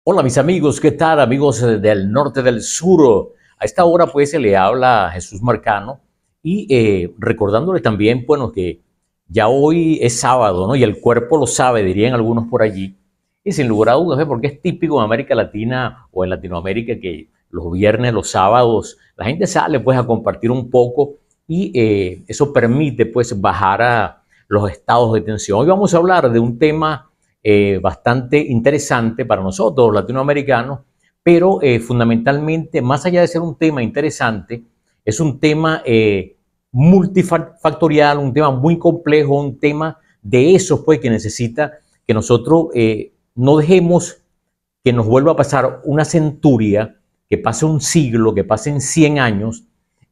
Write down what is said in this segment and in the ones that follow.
Hola mis amigos, ¿qué tal? Amigos del norte, del sur. A esta hora pues se le habla a Jesús Marcano y recordándole también, bueno, que ya hoy es sábado, ¿no? Y el cuerpo lo sabe, dirían algunos por allí. Y sin lugar a dudas, ¿eh? Porque es típico en América Latina o en Latinoamérica que los viernes, los sábados, la gente sale pues a compartir un poco y eso permite pues bajar a los estados de tensión. Hoy vamos a hablar de un tema bastante interesante para nosotros, los latinoamericanos, pero fundamentalmente, más allá de ser un tema interesante, es un tema multifactorial, un tema muy complejo, un tema de esos pues que necesita que nosotros no dejemos que nos vuelva a pasar una centuria, que pase un siglo, que pasen 100 años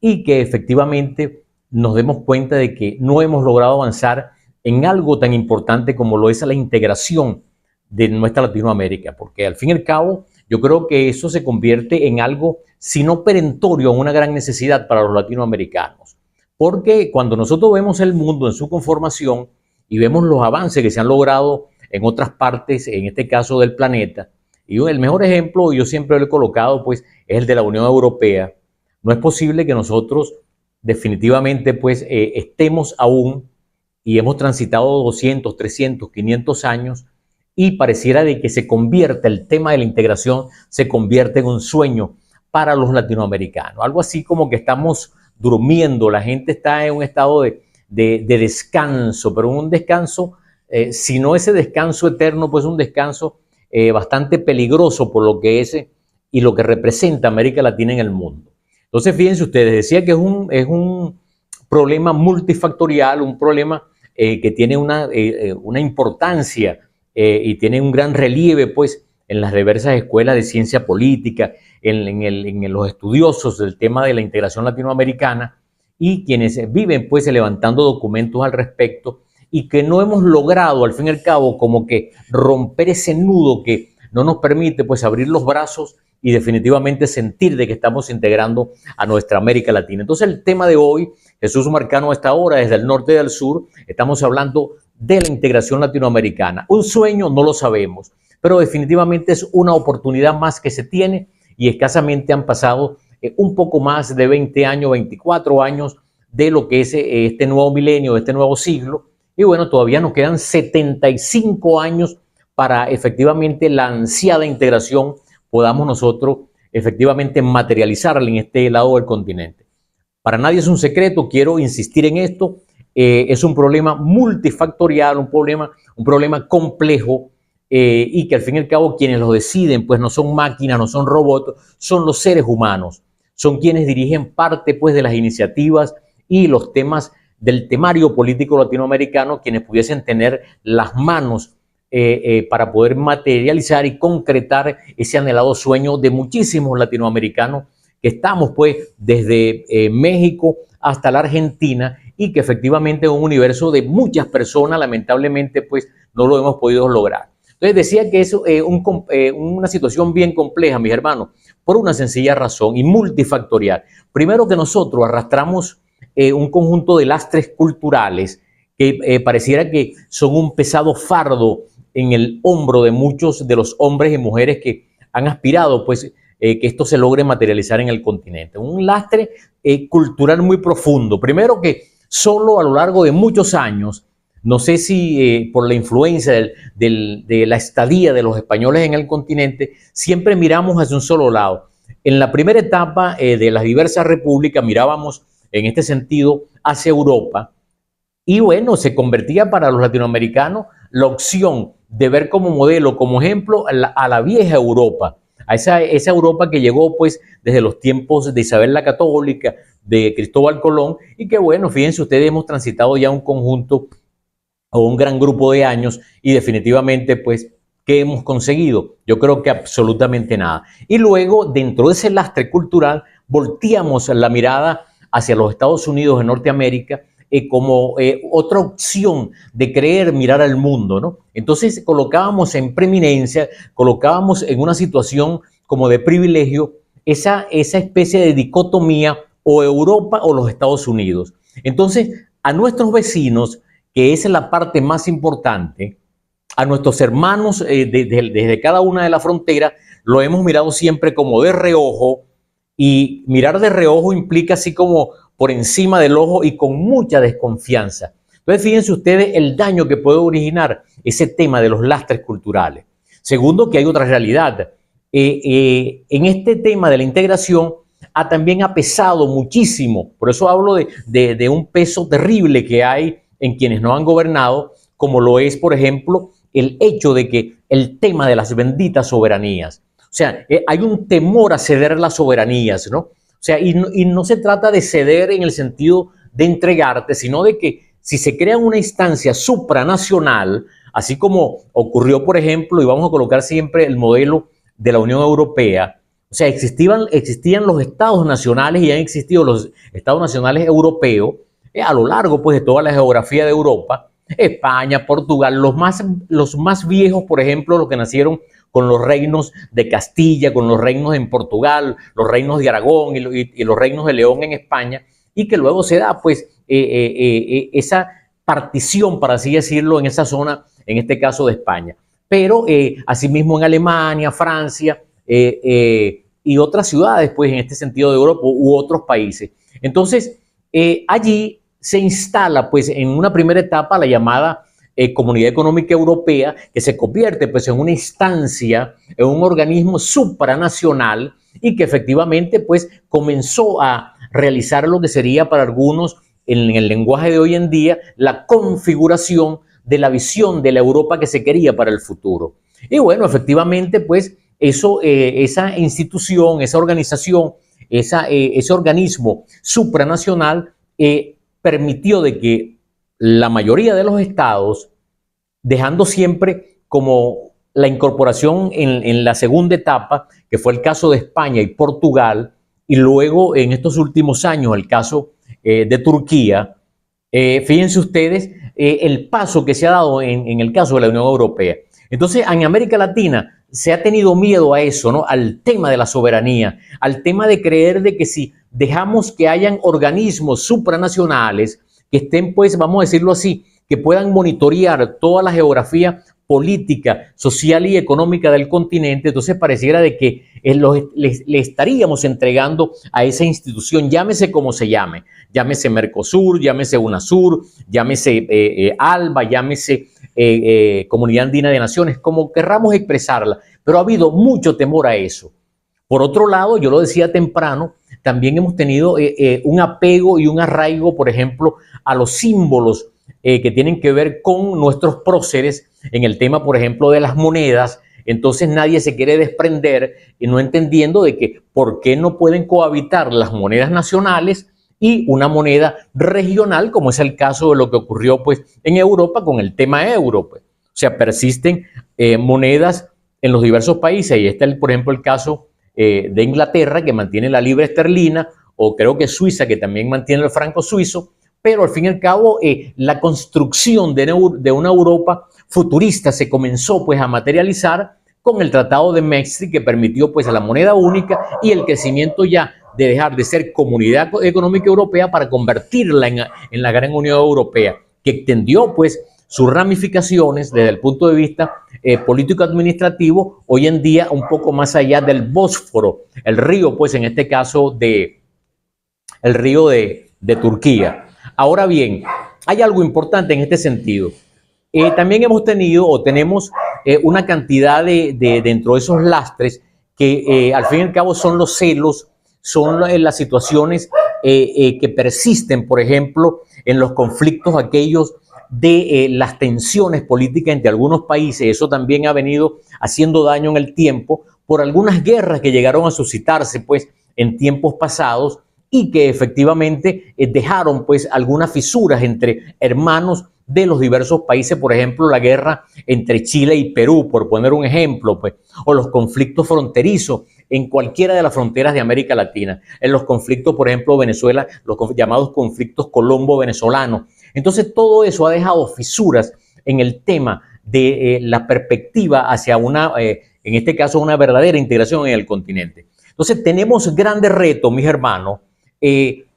y que efectivamente nos demos cuenta de que no hemos logrado avanzar en algo tan importante como lo es la integración de nuestra Latinoamérica, porque al fin y al cabo yo creo que eso se convierte en algo, si no perentorio, en una gran necesidad para los latinoamericanos, porque cuando nosotros vemos el mundo en su conformación y vemos los avances que se han logrado en otras partes, en este caso del planeta, y el mejor ejemplo, yo siempre lo he colocado, pues, es el de la Unión Europea. No es posible que nosotros definitivamente, pues, estemos aún y hemos transitado 200, 300, 500 años y pareciera de que se convierte el tema de la integración, se convierte en un sueño para los latinoamericanos. Algo así como que estamos durmiendo, la gente está en un estado de descanso, pero un descanso, si no ese descanso eterno, pues un descanso bastante peligroso por lo que es y lo que representa América Latina en el mundo. Entonces, fíjense ustedes, decía que es un problema multifactorial, un problema que tiene una importancia y tiene un gran relieve, pues, en las diversas escuelas de ciencia política, en los estudiosos del tema de la integración latinoamericana y quienes viven, pues, levantando documentos al respecto y que no hemos logrado, al fin y al cabo, como que romper ese nudo que no nos permite, pues, abrir los brazos y definitivamente sentir de que estamos integrando a nuestra América Latina. Entonces, el tema de hoy, Jesús Marcano a esta hora, desde el norte y del sur, estamos hablando de la integración latinoamericana. Un sueño, no lo sabemos, pero definitivamente es una oportunidad más que se tiene y escasamente han pasado un poco más de 20 años, 24 años de lo que es este nuevo milenio, este nuevo siglo. Y bueno, todavía nos quedan 75 años para efectivamente la ansiada integración podamos nosotros efectivamente materializarla en este lado del continente. Para nadie es un secreto, quiero insistir en esto, es un problema multifactorial, un problema complejo y que al fin y al cabo quienes lo deciden pues no son máquinas, no son robots, son los seres humanos, son quienes dirigen parte pues de las iniciativas y los temas del temario político latinoamericano, quienes pudiesen tener las manos para poder materializar y concretar ese anhelado sueño de muchísimos latinoamericanos que estamos pues desde México hasta la Argentina y que efectivamente es un universo de muchas personas, lamentablemente pues no lo hemos podido lograr. Entonces decía que es una situación bien compleja, mis hermanos, por una sencilla razón y multifactorial. Primero que nosotros arrastramos un conjunto de lastres culturales que pareciera que son un pesado fardo en el hombro de muchos de los hombres y mujeres que han aspirado pues que esto se logre materializar en el continente. Un lastre cultural muy profundo. Primero que solo a lo largo de muchos años, no sé si por la influencia de la estadía de los españoles en el continente, siempre miramos hacia un solo lado. En la primera etapa de las diversas repúblicas mirábamos en este sentido hacia Europa y bueno, se convertía para los latinoamericanos la opción de ver como modelo, como ejemplo a la vieja Europa, a esa Europa que llegó pues desde los tiempos de Isabel la Católica, de Cristóbal Colón y que bueno, fíjense ustedes, hemos transitado ya un conjunto o un gran grupo de años y definitivamente pues ¿qué hemos conseguido? Yo creo que absolutamente nada. Y luego dentro de ese lastre cultural volteamos la mirada hacia los Estados Unidos de Norteamérica como otra opción de creer mirar al mundo, ¿no? Entonces colocábamos en preeminencia, colocábamos en una situación como de privilegio esa especie de dicotomía o Europa o los Estados Unidos. Entonces a nuestros vecinos, que esa es la parte más importante, a nuestros hermanos desde cada una de las fronteras, lo hemos mirado siempre como de reojo, y mirar de reojo implica así como por encima del ojo y con mucha desconfianza. Entonces, fíjense ustedes el daño que puede originar ese tema de los lastres culturales. Segundo, que hay otra realidad. En este tema de la integración también ha pesado muchísimo, por eso hablo de un peso terrible que hay en quienes no han gobernado, como lo es, por ejemplo, el hecho de que el tema de las benditas soberanías. O sea, hay un temor a ceder las soberanías, ¿no? O sea, y no se trata de ceder en el sentido de entregarte, sino de que si se crea una instancia supranacional, así como ocurrió, por ejemplo, y vamos a colocar siempre el modelo de la Unión Europea, o sea, existían los estados nacionales y han existido los estados nacionales europeos a lo largo pues, de toda la geografía de Europa, España, Portugal, los más viejos, por ejemplo, los que nacieron con los reinos de Castilla, con los reinos en Portugal, los reinos de Aragón y los reinos de León en España, y que luego se da pues esa partición, para así decirlo, en esa zona, en este caso de España. Pero asimismo en Alemania, Francia y otras ciudades, pues en este sentido de Europa u otros países. Entonces, allí se instala pues en una primera etapa la llamada Comunidad Económica Europea, que se convierte pues en una instancia, en un organismo supranacional y que efectivamente pues comenzó a realizar lo que sería para algunos en el lenguaje de hoy en día la configuración de la visión de la Europa que se quería para el futuro. Y bueno, efectivamente pues esa institución, esa organización, ese organismo supranacional permitió de que la mayoría de los estados, dejando siempre como la incorporación en la segunda etapa, que fue el caso de España y Portugal, y luego en estos últimos años el caso de Turquía, fíjense ustedes el paso que se ha dado en el caso de la Unión Europea. Entonces, en América Latina se ha tenido miedo a eso, ¿no? Al tema de la soberanía, al tema de creer de que si dejamos que hayan organismos supranacionales que estén, pues, vamos a decirlo así, que puedan monitorear toda la geografía política, social y económica del continente, entonces pareciera de que le estaríamos entregando a esa institución, llámese como se llame, llámese Mercosur, llámese UNASUR, llámese ALBA, llámese Comunidad Andina de Naciones, como querramos expresarla, pero ha habido mucho temor a eso. Por otro lado, yo lo decía temprano, también hemos tenido un apego y un arraigo, por ejemplo, a los símbolos que tienen que ver con nuestros próceres en el tema, por ejemplo, de las monedas. Entonces nadie se quiere desprender y no entendiendo de que por qué no pueden cohabitar las monedas nacionales y una moneda regional, como es el caso de lo que ocurrió pues, en Europa con el tema euro. Pues. O sea, persisten monedas en los diversos países. Y está, por ejemplo, el caso de Inglaterra, que mantiene la libra esterlina, o creo que Suiza, que también mantiene el franco suizo, pero al fin y al cabo la construcción de una Europa futurista se comenzó pues a materializar con el Tratado de Maastricht, que permitió pues a la moneda única y el crecimiento ya de dejar de ser Comunidad Económica Europea para convertirla en la Gran Unión Europea, que extendió pues sus ramificaciones desde el punto de vista político-administrativo, hoy en día un poco más allá del Bósforo, el río pues en este caso el río de Turquía. Ahora bien, hay algo importante en este sentido. También hemos tenido o tenemos una cantidad dentro de esos lastres que al fin y al cabo son los celos, son las situaciones que persisten, por ejemplo, en los conflictos aquellos de las tensiones políticas entre algunos países. Eso también ha venido haciendo daño en el tiempo por algunas guerras que llegaron a suscitarse pues, en tiempos pasados y que efectivamente dejaron pues algunas fisuras entre hermanos de los diversos países, por ejemplo, la guerra entre Chile y Perú, por poner un ejemplo, pues, o los conflictos fronterizos en cualquiera de las fronteras de América Latina, en los conflictos, por ejemplo, Venezuela, los llamados conflictos colombo-venezolanos. Entonces, todo eso ha dejado fisuras en el tema de la perspectiva hacia en este caso, una verdadera integración en el continente. Entonces, tenemos grandes retos, mis hermanos.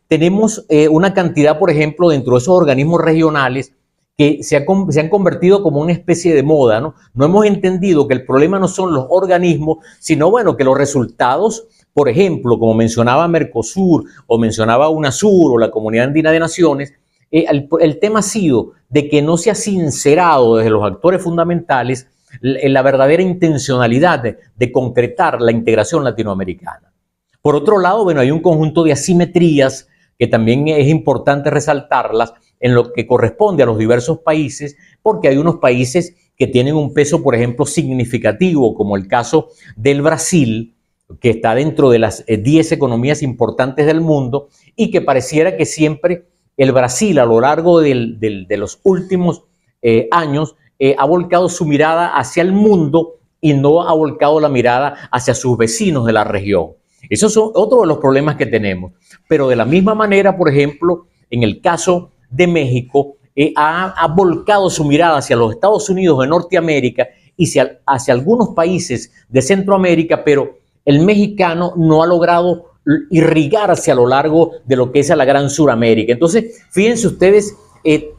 Tenemos una cantidad, por ejemplo, dentro de esos organismos regionales que se han convertido como una especie de moda, ¿no? No hemos entendido que el problema no son los organismos, sino, bueno, que los resultados, por ejemplo, como mencionaba Mercosur o mencionaba UNASUR o la Comunidad Andina de Naciones, el tema ha sido de que no se ha sincerado desde los actores fundamentales la verdadera intencionalidad de concretar la integración latinoamericana. Por otro lado, bueno, hay un conjunto de asimetrías que también es importante resaltarlas en lo que corresponde a los diversos países, porque hay unos países que tienen un peso, por ejemplo, significativo, como el caso del Brasil, que está dentro de las 10 economías importantes del mundo y que pareciera que siempre el Brasil a lo largo de los últimos años ha volcado su mirada hacia el mundo y no ha volcado la mirada hacia sus vecinos de la región. Esos son otros de los problemas que tenemos. Pero de la misma manera, por ejemplo, en el caso de México, ha volcado su mirada hacia los Estados Unidos de Norteamérica y hacia algunos países de Centroamérica, pero el mexicano no ha logrado irrigarse a lo largo de lo que es a la Gran Suramérica. Entonces, fíjense ustedes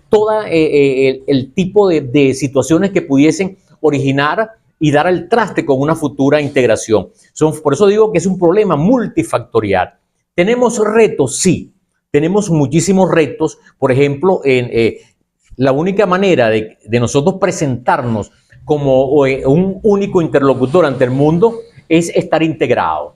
todo el tipo de situaciones que pudiesen originar y dar al traste con una futura integración. Por eso digo que es un problema multifactorial. ¿Tenemos retos? Sí, tenemos muchísimos retos. Por ejemplo, la única manera de nosotros presentarnos como un único interlocutor ante el mundo es estar integrado.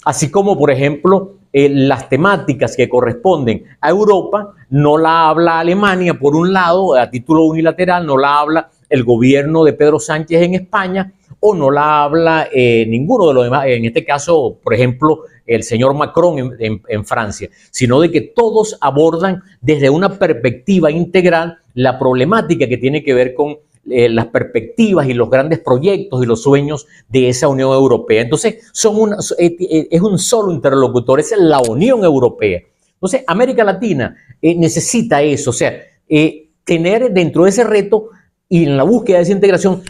Así como, por ejemplo, las temáticas que corresponden a Europa no la habla Alemania, por un lado, a título unilateral, no la habla el gobierno de Pedro Sánchez en España o no la habla ninguno de los demás, en este caso, por ejemplo, el señor Macron en Francia, sino de que todos abordan desde una perspectiva integral la problemática que tiene que ver con las perspectivas y los grandes proyectos y los sueños de esa Unión Europea. Entonces, es un solo interlocutor, es la Unión Europea. Entonces, América Latina necesita eso, o sea, tener dentro de ese reto y en la búsqueda de esa integración,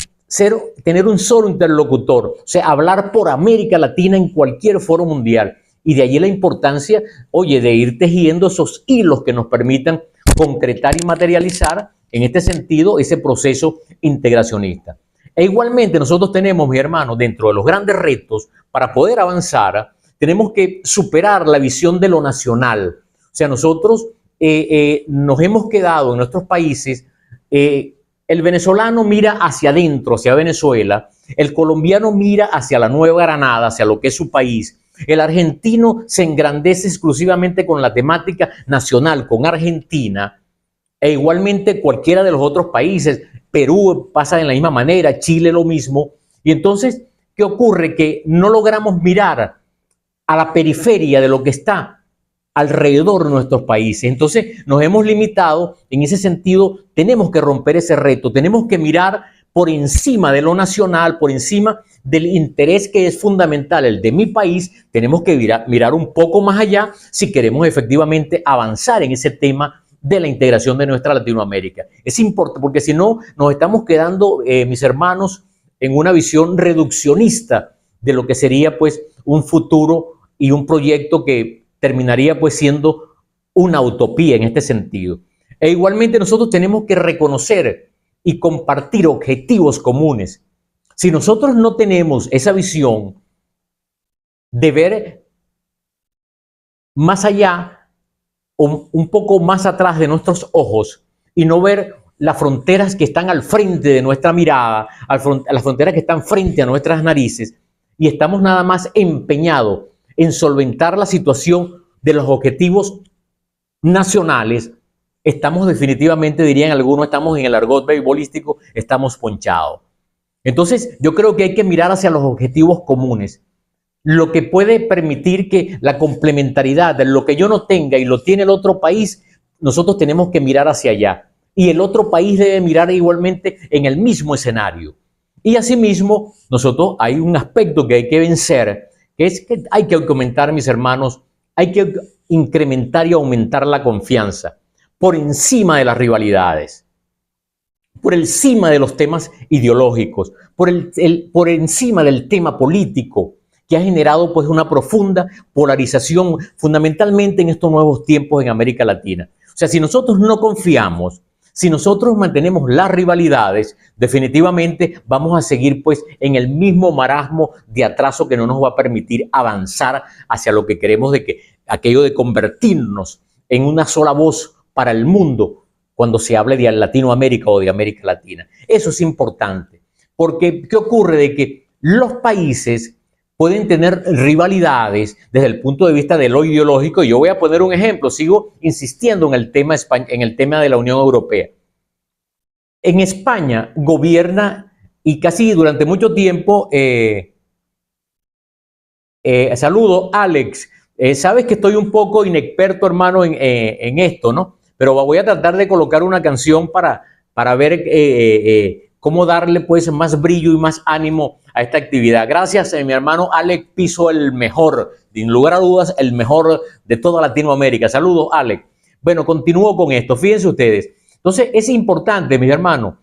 tener un solo interlocutor, o sea, hablar por América Latina en cualquier foro mundial. Y de allí la importancia, oye, de ir tejiendo esos hilos que nos permitan concretar y materializar en este sentido ese proceso integracionista. E igualmente nosotros tenemos, mi hermano, dentro de los grandes retos para poder avanzar, tenemos que superar la visión de lo nacional. O sea, nosotros nos hemos quedado en nuestros países, el venezolano mira hacia adentro, hacia Venezuela, el colombiano mira hacia la Nueva Granada, hacia lo que es su país, el argentino se engrandece exclusivamente con la temática nacional, con Argentina, e igualmente cualquiera de los otros países, Perú pasa de la misma manera, Chile lo mismo. Y entonces, ¿qué ocurre? Que no logramos mirar a la periferia de lo que está alrededor de nuestros países. Entonces, nos hemos limitado, en ese sentido, tenemos que romper ese reto, tenemos que mirar por encima de lo nacional, por encima del interés que es fundamental, el de mi país, tenemos que mirar un poco más allá si queremos efectivamente avanzar en ese tema de la integración de nuestra Latinoamérica. Es importante porque si no nos estamos quedando, mis hermanos, en una visión reduccionista de lo que sería pues un futuro y un proyecto que terminaría pues siendo una utopía en este sentido. E igualmente nosotros tenemos que reconocer y compartir objetivos comunes. Si nosotros no tenemos esa visión de ver más allá, un poco más atrás de nuestros ojos y no ver las fronteras que están al frente de nuestra mirada, las fronteras que están frente a nuestras narices, y estamos nada más empeñados en solventar la situación de los objetivos nacionales, estamos definitivamente, dirían algunos, estamos en el argot beisbolístico, estamos ponchados. Entonces, yo creo que hay que mirar hacia los objetivos comunes, lo que puede permitir que la complementariedad de lo que yo no tenga y lo tiene el otro país, nosotros tenemos que mirar hacia allá. Y el otro país debe mirar igualmente en el mismo escenario. Y asimismo, nosotros hay un aspecto que hay que vencer, que es que hay que aumentar, mis hermanos, hay que incrementar y aumentar la confianza por encima de las rivalidades, por encima de los temas ideológicos, por encima del tema político, que ha generado pues una profunda polarización fundamentalmente en estos nuevos tiempos en América Latina. O sea, si nosotros no confiamos, Si nosotros mantenemos las rivalidades, definitivamente vamos a seguir pues en el mismo marasmo de atraso que no nos va a permitir avanzar hacia lo que queremos, de que aquello de convertirnos en una sola voz para el mundo cuando se hable de Latinoamérica o de América Latina. Eso es importante, porque ¿qué ocurre? De que los países pueden tener rivalidades desde el punto de vista de lo ideológico. Yo voy a poner un ejemplo, sigo insistiendo en el tema de la Unión Europea. En España gobierna, y casi durante mucho tiempo, saludo Alex, sabes que estoy un poco inexperto, hermano, en esto, ¿no? Pero voy a tratar de colocar una canción para ver cómo darle pues más brillo y más ánimo a esta actividad. Gracias, mi hermano Alex Piso, el mejor, sin lugar a dudas, el mejor de toda Latinoamérica. Saludos, Alex. Bueno, continúo con esto. Fíjense ustedes. Entonces, es importante, mi hermano,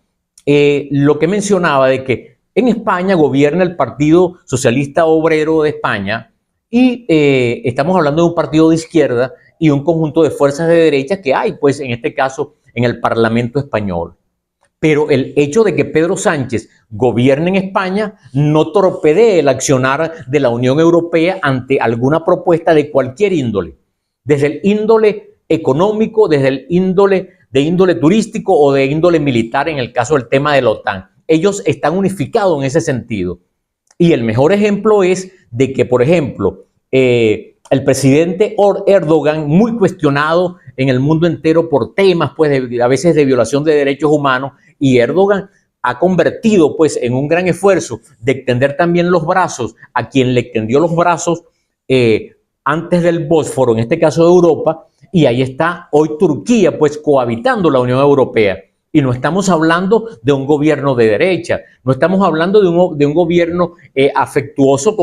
lo que mencionaba de que en España gobierna el Partido Socialista Obrero de España y estamos hablando de un partido de izquierda y un conjunto de fuerzas de derecha que hay, pues, en este caso, en el Parlamento español. Pero el hecho de que Pedro Sánchez gobierne en España no torpedee el accionar de la Unión Europea ante alguna propuesta de cualquier índole, desde el índole económico, desde el índole turístico o de índole militar en el caso del tema de la OTAN. Ellos están unificados en ese sentido. Y el mejor ejemplo es de que, por ejemplo, el presidente Erdogan, muy cuestionado en el mundo entero por temas, pues, a veces de violación de derechos humanos, y Erdogan ha convertido, pues, en un gran esfuerzo de extender también los brazos a quien le extendió los brazos antes del Bósforo, en este caso de Europa, y ahí está hoy Turquía, pues, cohabitando la Unión Europea. Y no estamos hablando de un gobierno de derecha, no estamos hablando de un gobierno afectuoso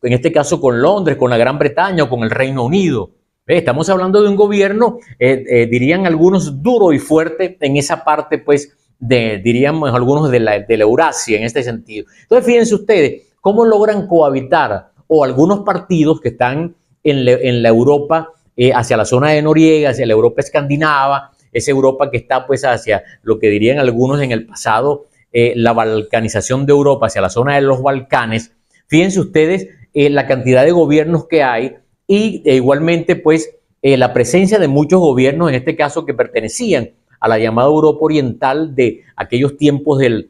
en este caso con Londres, con la Gran Bretaña o con el Reino Unido. Estamos hablando de un gobierno, dirían algunos, duro y fuerte en esa parte, pues, diríamos algunos de la Eurasia en este sentido. Entonces, fíjense ustedes cómo logran cohabitar o algunos partidos que están en la Europa, hacia la zona de Noriega, hacia la Europa escandinava, esa Europa que está pues hacia lo que dirían algunos en el pasado, la balcanización de Europa, hacia la zona de los Balcanes. Fíjense ustedes la cantidad de gobiernos que hay y igualmente pues la presencia de muchos gobiernos, en este caso que pertenecían a la llamada Europa Oriental de aquellos tiempos del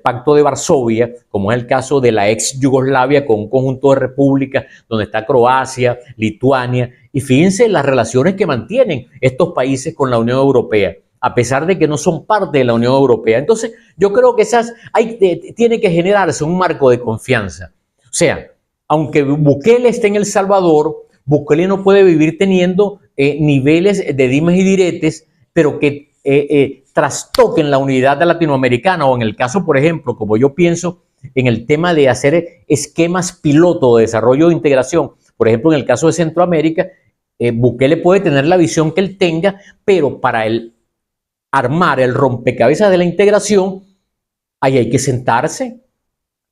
Pacto de Varsovia, como es el caso de la ex Yugoslavia con un conjunto de repúblicas donde está Croacia, Lituania, y fíjense las relaciones que mantienen estos países con la Unión Europea, a pesar de que no son parte de la Unión Europea. Entonces, yo creo que tiene que generarse un marco de confianza. O sea, aunque Bukele esté en El Salvador, Bukele no puede vivir teniendo niveles de dimes y diretes, pero que trastoquen la unidad latinoamericana, o en el caso, por ejemplo, como yo pienso, en el tema de hacer esquemas piloto de desarrollo de integración, por ejemplo, en el caso de Centroamérica, Bukele puede tener la visión que él tenga, pero para él armar el rompecabezas de la integración, ahí hay que sentarse,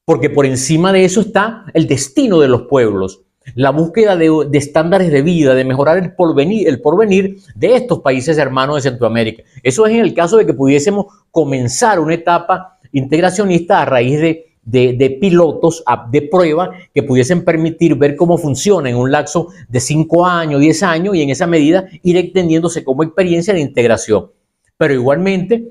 porque por encima de eso está el destino de los pueblos, la búsqueda de estándares de vida, de mejorar el porvenir de estos países hermanos de Centroamérica. Eso es en el caso de que pudiésemos comenzar una etapa integracionista a raíz de pilotos de prueba que pudiesen permitir ver cómo funciona en un lapso de 5 años, 10 años, y en esa medida ir extendiéndose como experiencia de integración. Pero igualmente,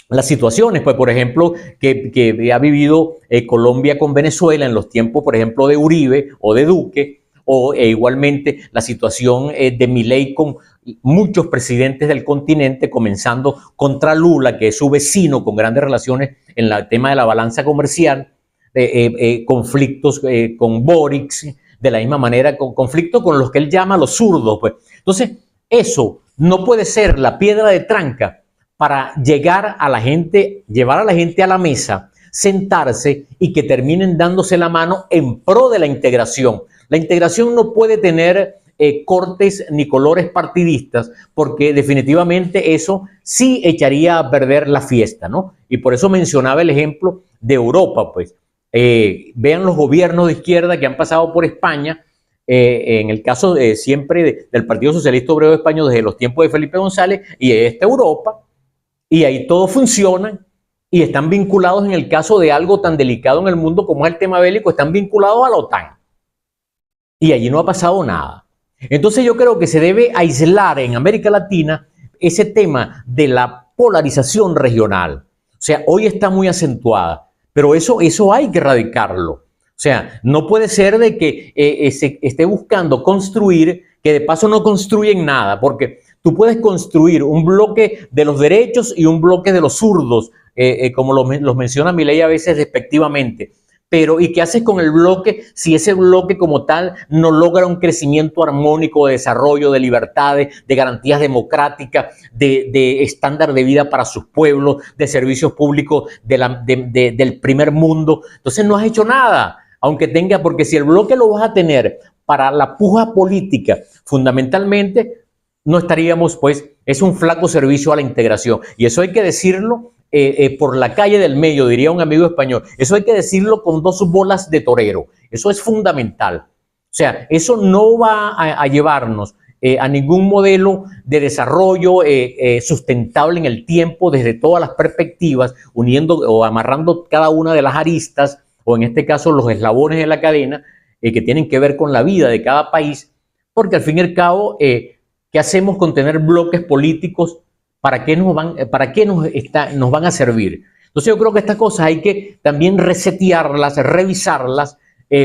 las situaciones, pues, por ejemplo, que ha vivido Colombia con Venezuela en los tiempos, por ejemplo, de Uribe o de Duque, o igualmente la situación de Milei con muchos presidentes del continente, comenzando contra Lula, que es su vecino con grandes relaciones en el tema de la balanza comercial, conflictos con Boric, de la misma manera, conflictos con los que él llama los zurdos, pues. Entonces, eso no puede ser la piedra de tranca para llegar a la gente, llevar a la gente a la mesa, sentarse y que terminen dándose la mano en pro de la integración. La integración no puede tener cortes ni colores partidistas, porque definitivamente eso sí echaría a perder la fiesta, ¿no? Y por eso mencionaba el ejemplo de Europa, pues. Vean los gobiernos de izquierda que han pasado por España, en el caso siempre del Partido Socialista Obrero Español desde los tiempos de Felipe González, y esta Europa, y ahí todo funciona y están vinculados en el caso de algo tan delicado en el mundo como es el tema bélico, están vinculados a la OTAN. Y allí no ha pasado nada. Entonces yo creo que se debe aislar en América Latina ese tema de la polarización regional. O sea, hoy está muy acentuada, pero eso hay que erradicarlo. O sea, no puede ser de que se esté buscando construir, que de paso no construyen nada, porque tú puedes construir un bloque de los derechos y un bloque de los zurdos, como los menciona Milei a veces despectivamente. Pero, ¿y qué haces con el bloque si ese bloque como tal no logra un crecimiento armónico de desarrollo, de libertades, de garantías democráticas, de estándar de vida para sus pueblos, de servicios públicos del primer mundo? Entonces no has hecho nada, aunque tenga, porque si el bloque lo vas a tener para la puja política, fundamentalmente no estaríamos, pues, es un flaco servicio a la integración. Y eso hay que decirlo por la calle del medio, diría un amigo español. Eso hay que decirlo con dos bolas de torero. Eso es fundamental. O sea, eso no va a llevarnos a ningún modelo de desarrollo sustentable en el tiempo desde todas las perspectivas, uniendo o amarrando cada una de las aristas, o en este caso los eslabones de la cadena, que tienen que ver con la vida de cada país, porque al fin y al cabo, ¿qué hacemos con tener bloques políticos? ¿Para qué nos van a servir? Entonces yo creo que estas cosas hay que también resetearlas, revisarlas,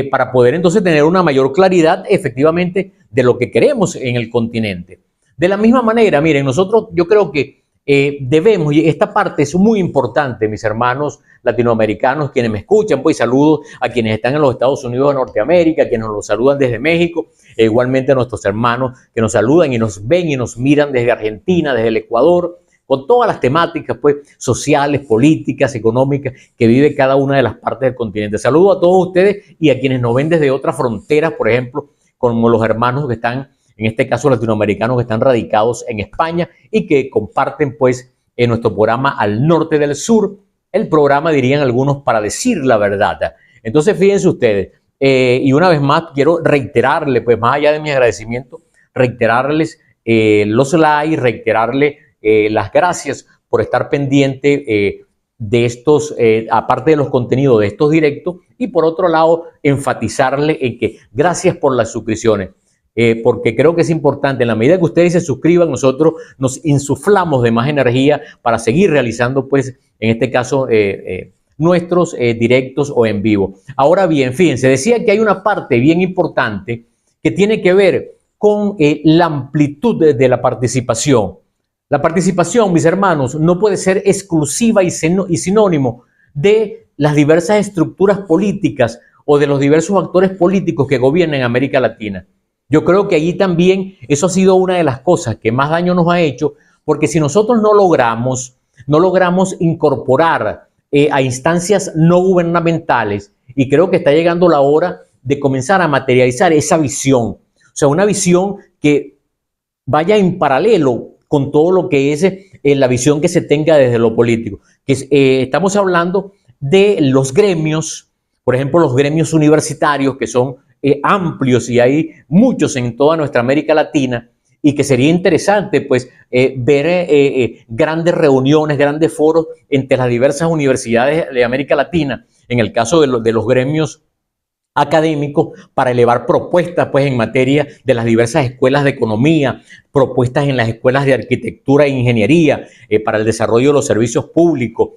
para poder entonces tener una mayor claridad efectivamente de lo que queremos en el continente. De la misma manera, miren, nosotros yo creo que debemos, y esta parte es muy importante, mis hermanos latinoamericanos, quienes me escuchan, pues saludos a quienes están en los Estados Unidos de Norteamérica, a quienes nos saludan desde México, igualmente a nuestros hermanos que nos saludan y nos ven y nos miran desde Argentina, desde el Ecuador, con todas las temáticas pues sociales, políticas, económicas que vive cada una de las partes del continente. Saludo a todos ustedes y a quienes nos ven desde otras fronteras, por ejemplo, como los hermanos que están, en este caso latinoamericanos, que están radicados en España y que comparten pues en nuestro programa Al Norte del Sur, el programa, dirían algunos, para decir la verdad. Entonces, fíjense ustedes, y una vez más quiero reiterarles, pues más allá de mi agradecimiento, reiterarles los likes, reiterarles las gracias por estar pendiente de estos, aparte de los contenidos de estos directos, y por otro lado, enfatizarle en que gracias por las suscripciones. Porque creo que es importante, en la medida que ustedes se suscriban, nosotros nos insuflamos de más energía para seguir realizando, pues, en este caso, nuestros directos o en vivo. Ahora bien, fíjense, decía que hay una parte bien importante que tiene que ver con la amplitud de la participación. La participación, mis hermanos, no puede ser exclusiva y sinónimo de las diversas estructuras políticas o de los diversos actores políticos que gobiernan en América Latina. Yo creo que allí también eso ha sido una de las cosas que más daño nos ha hecho, porque si nosotros no logramos incorporar a instancias no gubernamentales, y creo que está llegando la hora de comenzar a materializar esa visión, o sea, una visión que vaya en paralelo con todo lo que es la visión que se tenga desde lo político. Estamos hablando de los gremios, por ejemplo, los gremios universitarios, que son amplios y hay muchos en toda nuestra América Latina, y que sería interesante pues ver grandes reuniones, grandes foros entre las diversas universidades de América Latina, en el caso de los gremios académicos, para elevar propuestas pues en materia de las diversas escuelas de economía, propuestas en las escuelas de arquitectura e ingeniería, para el desarrollo de los servicios públicos,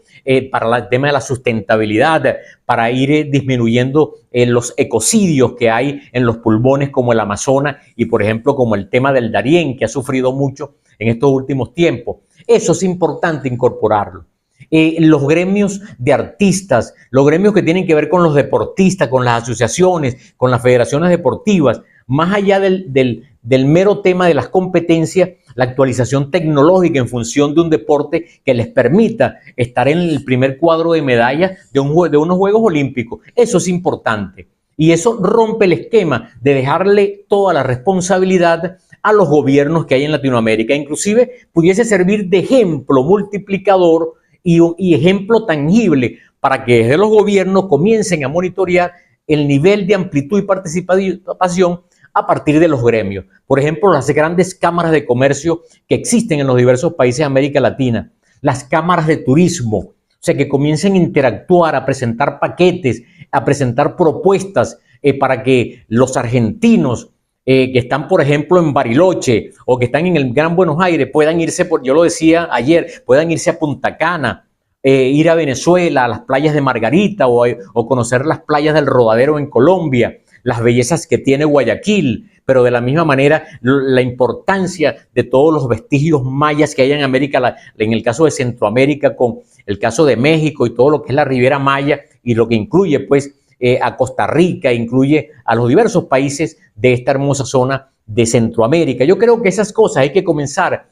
para el tema de la sustentabilidad, para ir disminuyendo los ecocidios que hay en los pulmones como el Amazonas y, por ejemplo, como el tema del Darién, que ha sufrido mucho en estos últimos tiempos. Eso es importante incorporarlo. Los gremios de artistas, los gremios que tienen que ver con los deportistas, con las asociaciones, con las federaciones deportivas, más allá del mero tema de las competencias, la actualización tecnológica en función de un deporte que les permita estar en el primer cuadro de medallas de unos Juegos Olímpicos. Eso es importante. Y eso rompe el esquema de dejarle toda la responsabilidad a los gobiernos que hay en Latinoamérica. Inclusive pudiese servir de ejemplo multiplicador y ejemplo tangible para que desde los gobiernos comiencen a monitorear el nivel de amplitud y participación a partir de los gremios. Por ejemplo, las grandes cámaras de comercio que existen en los diversos países de América Latina. las cámaras de turismo, o sea, que comiencen a interactuar, a presentar paquetes, a presentar propuestas para que los argentinos que están, por ejemplo, en Bariloche o que están en el Gran Buenos Aires puedan irse, yo lo decía ayer, puedan irse a Punta Cana, ir a Venezuela, a las playas de Margarita o conocer las playas del Rodadero en Colombia, las bellezas que tiene Guayaquil, pero de la misma manera la importancia de todos los vestigios mayas que hay en América, en el caso de Centroamérica, con el caso de México y todo lo que es la Riviera Maya y lo que incluye pues a Costa Rica, incluye a los diversos países de esta hermosa zona de Centroamérica. Yo creo que esas cosas hay que comenzar a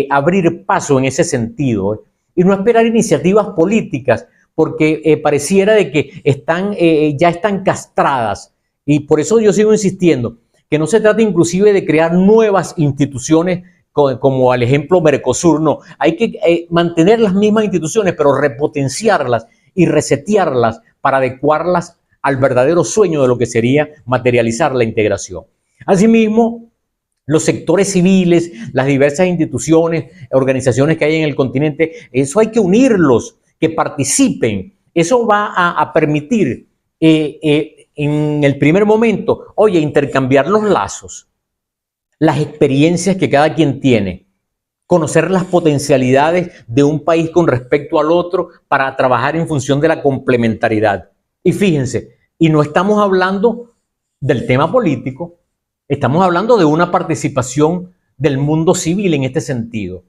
abrir paso en ese sentido y no esperar iniciativas políticas porque pareciera de que ya están castradas. Y por eso yo sigo insistiendo que no se trata inclusive de crear nuevas instituciones como al ejemplo Mercosur, no. Hay que mantener las mismas instituciones, pero repotenciarlas y resetearlas para adecuarlas al verdadero sueño de lo que sería materializar la integración. Asimismo, los sectores civiles, las diversas instituciones, organizaciones que hay en el continente, eso hay que unirlos, que participen. Eso va a permitir en el primer momento, oye, intercambiar los lazos, las experiencias que cada quien tiene, conocer las potencialidades de un país con respecto al otro para trabajar en función de la complementariedad. Y fíjense, y no estamos hablando del tema político, estamos hablando de una participación del mundo civil en este sentido.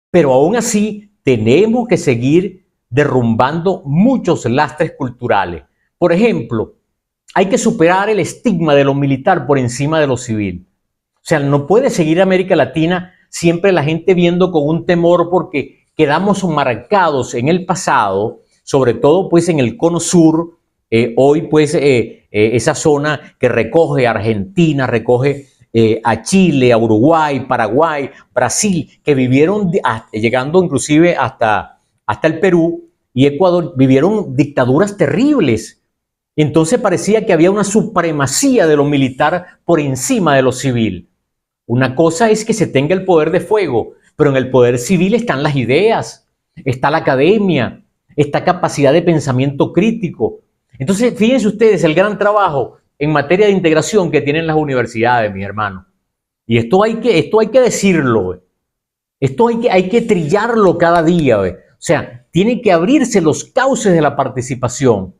Pero aún así tenemos que seguir derrumbando muchos lastres culturales. Por ejemplo, hay que superar el estigma de lo militar por encima de lo civil. O sea, no puede seguir América Latina siempre la gente viendo con un temor porque quedamos marcados en el pasado, sobre todo pues en el cono sur, hoy pues esa zona que recoge a Argentina, recoge a Chile, a Uruguay, Paraguay, Brasil, que vivieron, llegando inclusive hasta el Perú y Ecuador, vivieron dictaduras terribles. Entonces parecía que había una supremacía de lo militar por encima de lo civil. Una cosa es que se tenga el poder de fuego, pero en el poder civil están las ideas, está la academia, está capacidad de pensamiento crítico. Entonces, fíjense ustedes el gran trabajo en materia de integración que tienen las universidades, mis hermanos. Y esto hay que decirlo, esto hay que trillarlo cada día. O sea, tiene que abrirse los cauces de la participación.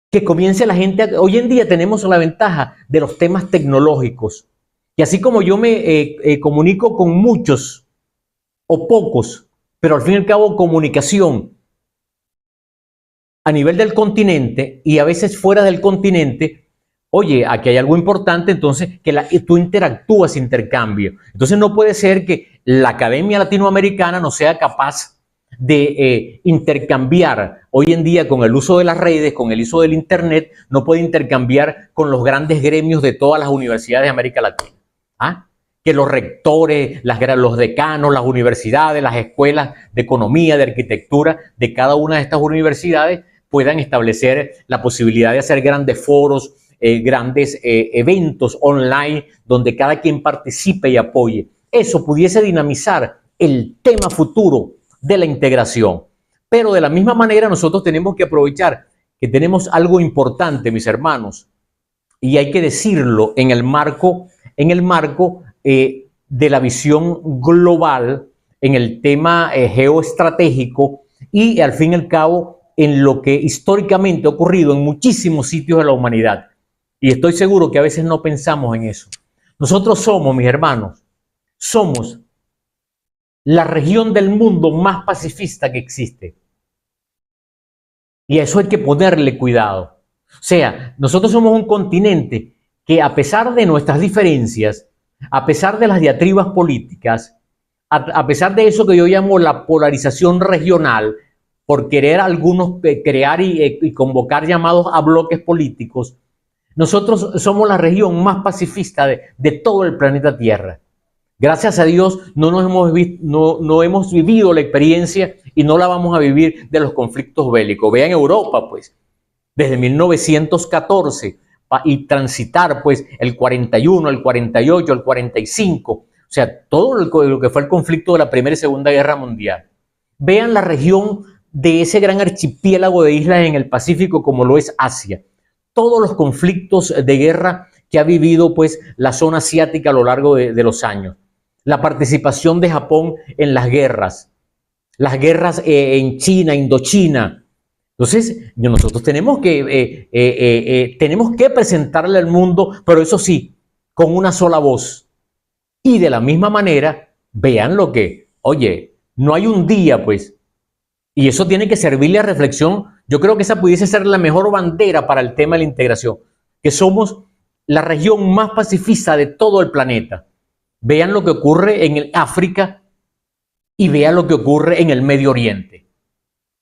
Que comience la gente. Hoy en día tenemos la ventaja de los temas tecnológicos. Y así como yo me comunico con muchos o pocos, pero al fin y al cabo comunicación a nivel del continente y a veces fuera del continente, oye, aquí hay algo importante, entonces que tú interactúas, intercambio. Entonces no puede ser que la Academia Latinoamericana no sea capaz de intercambiar hoy en día con el uso de las redes, con el uso del internet, no puede intercambiar con los grandes gremios de todas las universidades de América Latina. ¿Ah? Que los rectores, los decanos, las universidades, las escuelas de economía, de arquitectura de cada una de estas universidades puedan establecer la posibilidad de hacer grandes foros, grandes eventos online donde cada quien participe y apoye. Eso pudiese dinamizar el tema futuro de la integración. Pero de la misma manera nosotros tenemos que aprovechar que tenemos algo importante, mis hermanos, y hay que decirlo en el marco de la visión global, en el tema geoestratégico y al fin y al cabo en lo que históricamente ha ocurrido en muchísimos sitios de la humanidad. Y estoy seguro que a veces no pensamos en eso. Nosotros somos, mis hermanos, somos la región del mundo más pacifista que existe. Y a eso hay que ponerle cuidado. O sea, nosotros somos un continente que a pesar de nuestras diferencias, a pesar de las diatribas políticas, a pesar de eso que yo llamo la polarización regional, por querer algunos crear y convocar llamados a bloques políticos, nosotros somos la región más pacifista de todo el planeta Tierra. Gracias a Dios no hemos vivido la experiencia y no la vamos a vivir de los conflictos bélicos. Vean Europa, pues, desde 1914 y transitar, pues, el 41, el 48, el 45, o sea, todo lo que fue el conflicto de la Primera y Segunda Guerra Mundial. Vean la región de ese gran archipiélago de islas en el Pacífico como lo es Asia. Todos los conflictos de guerra que ha vivido pues la zona asiática a lo largo de los años. La participación de Japón en las guerras en China, Indochina. Entonces, nosotros tenemos que presentarle al mundo, pero eso sí, con una sola voz. Y de la misma manera, vean lo que, oye, no hay un día, pues, y eso tiene que servirle a reflexión. Yo creo que esa pudiese ser la mejor bandera para el tema de la integración, que somos la región más pacifista de todo el planeta. Vean lo que ocurre en el África y vean lo que ocurre en el Medio Oriente.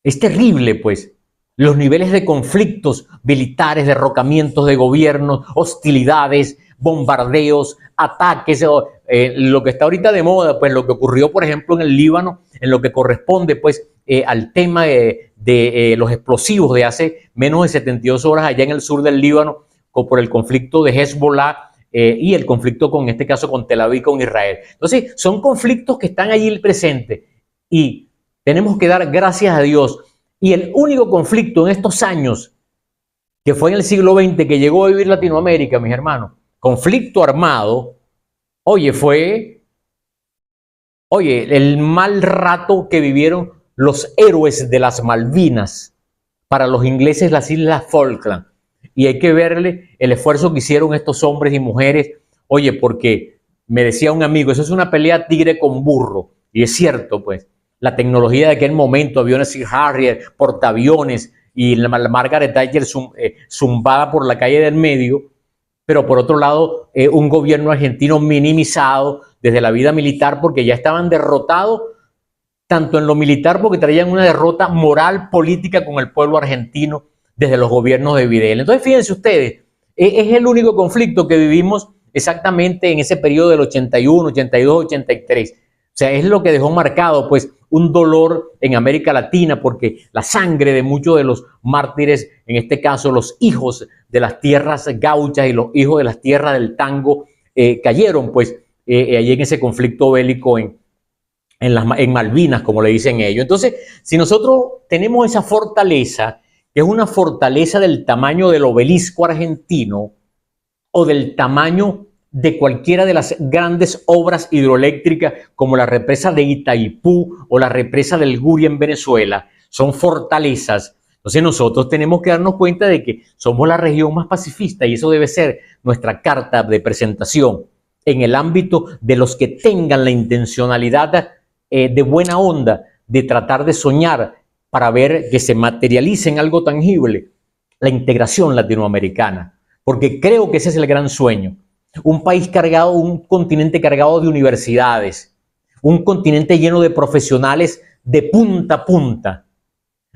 Es terrible, pues, los niveles de conflictos militares, derrocamientos de gobiernos, hostilidades, bombardeos, ataques, lo que está ahorita de moda, pues lo que ocurrió, por ejemplo, en el Líbano, en lo que corresponde, pues, al tema de los explosivos de hace menos de 72 horas allá en el sur del Líbano, por el conflicto de Hezbollah y el conflicto en este caso con Tel Aviv, con Israel. Entonces, son conflictos que están allí presentes y tenemos que dar gracias a Dios. Y el único conflicto en estos años, que fue en el siglo XX, que llegó a vivir Latinoamérica, mis hermanos, conflicto armado, fue el mal rato que vivieron los héroes de las Malvinas, para los ingleses las Islas Falkland. Y hay que verle el esfuerzo que hicieron estos hombres y mujeres, porque me decía un amigo, eso es una pelea tigre con burro, y es cierto, pues, la tecnología de aquel momento, aviones Sea Harrier, portaaviones, y la Margaret Thatcher zumbada por la calle del medio, pero por otro lado, un gobierno argentino minimizado desde la vida militar, porque ya estaban derrotados, tanto en lo militar, porque traían una derrota moral, política con el pueblo argentino desde los gobiernos de Videla. Entonces, fíjense ustedes, es el único conflicto que vivimos exactamente en ese periodo del 81, 82, 83. O sea, es lo que dejó marcado, pues, un dolor en América Latina, porque la sangre de muchos de los mártires, en este caso los hijos de las tierras gauchas y los hijos de las tierras del tango, cayeron, pues, allí en ese conflicto bélico en Malvinas, como le dicen ellos. Entonces, si nosotros tenemos esa fortaleza, que es una fortaleza del tamaño del obelisco argentino o del tamaño de cualquiera de las grandes obras hidroeléctricas como la represa de Itaipú o la represa del Guri en Venezuela, son fortalezas. Entonces nosotros tenemos que darnos cuenta de que somos la región más pacifista y eso debe ser nuestra carta de presentación en el ámbito de los que tengan la intencionalidad de buena onda de tratar de soñar para ver que se materialice en algo tangible la integración latinoamericana, porque creo que ese es el gran sueño. Un país cargado, un continente cargado de universidades, un continente lleno de profesionales de punta a punta,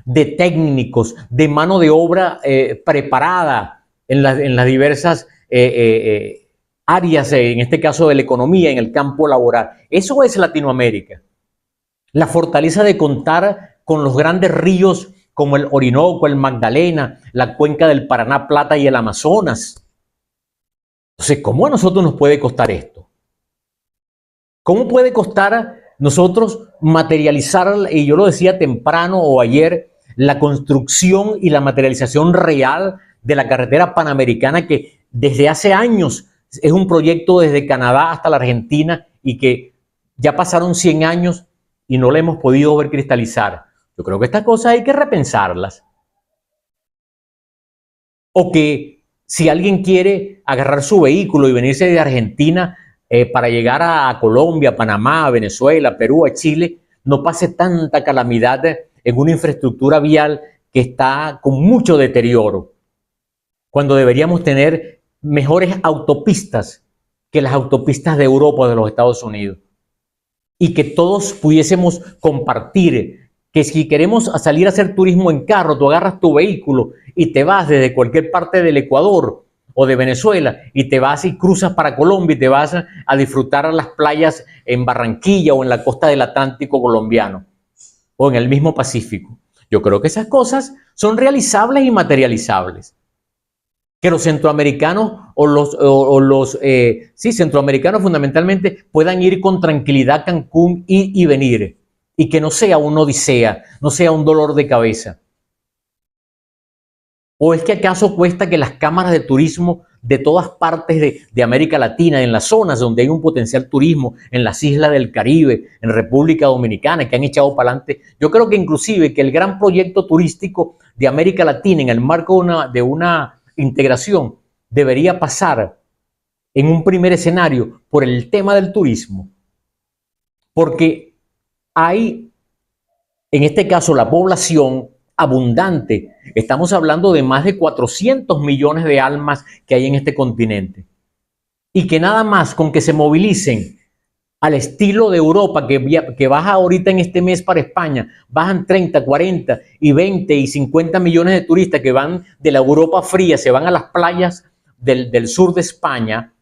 de técnicos, de mano de obra preparada en las diversas áreas, en este caso de la economía, en el campo laboral. Eso es Latinoamérica. La fortaleza de contar con los grandes ríos como el Orinoco, el Magdalena, la cuenca del Paraná, Plata y el Amazonas. Entonces, ¿cómo a nosotros nos puede costar esto? ¿Cómo puede costar nosotros materializar, y yo lo decía temprano o ayer, la construcción y la materialización real de la carretera panamericana que desde hace años es un proyecto desde Canadá hasta la Argentina y que ya pasaron 100 años y no la hemos podido ver cristalizar? Yo creo que estas cosas hay que repensarlas. O que si alguien quiere agarrar su vehículo y venirse de Argentina para llegar a Colombia, Panamá, a Venezuela, Perú, a Chile, no pase tanta calamidad en una infraestructura vial que está con mucho deterioro, cuando deberíamos tener mejores autopistas que las autopistas de Europa o de los Estados Unidos, y que todos pudiésemos compartir, que si queremos salir a hacer turismo en carro, tú agarras tu vehículo y te vas desde cualquier parte del Ecuador o de Venezuela y te vas y cruzas para Colombia y te vas a disfrutar a las playas en Barranquilla o en la costa del Atlántico colombiano o en el mismo Pacífico. Yo creo que esas cosas son realizables y materializables. que los centroamericanos sí, centroamericanos fundamentalmente puedan ir con tranquilidad a Cancún y venir, y que no sea una odisea, no sea un dolor de cabeza. ¿O es que acaso cuesta que las cámaras de turismo de todas partes de América Latina, en las zonas donde hay un potencial turismo, en las islas del Caribe, en República Dominicana, que han echado para adelante? Yo creo que inclusive que el gran proyecto turístico de América Latina en el marco de una integración debería pasar en un primer escenario por el tema del turismo, porque hay, en este caso, la población abundante. Estamos hablando de más de 400 millones de almas que hay en este continente. Y que nada más con que se movilicen al estilo de Europa, que baja ahorita en este mes para España, bajan 30, 40 y 20 y 50 millones de turistas que van de la Europa fría, se van a las playas del sur de España.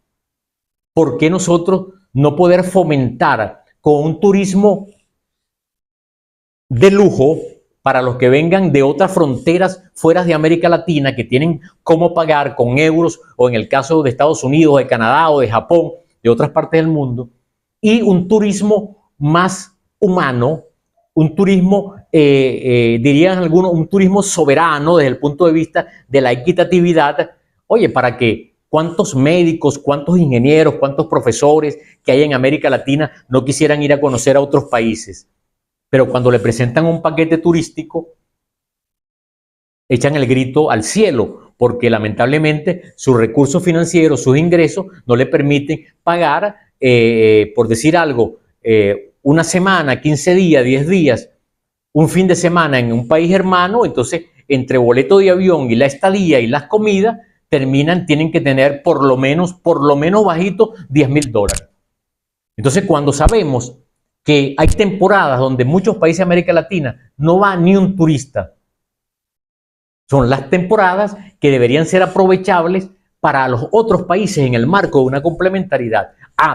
¿Por qué nosotros no poder fomentar con un turismo de lujo para los que vengan de otras fronteras fuera de América Latina, que tienen cómo pagar con euros, o en el caso de Estados Unidos, de Canadá o de Japón, de otras partes del mundo, y un turismo más humano, un turismo, dirían algunos, un turismo soberano desde el punto de vista de la equitatividad? Oye, para que cuántos médicos, cuántos ingenieros, cuántos profesores que hay en América Latina no quisieran ir a conocer a otros países. Pero cuando le presentan un paquete turístico, echan el grito al cielo, porque lamentablemente sus recursos financieros, sus ingresos, no le permiten pagar, por decir algo, una semana, 15 días, 10 días, un fin de semana en un país hermano. Entonces, entre boleto de avión y la estadía y las comidas, tienen que tener por lo menos bajito $10,000. Entonces, cuando sabemos que hay temporadas donde muchos países de América Latina no va ni un turista, son las temporadas que deberían ser aprovechables para los otros países en el marco de una complementariedad.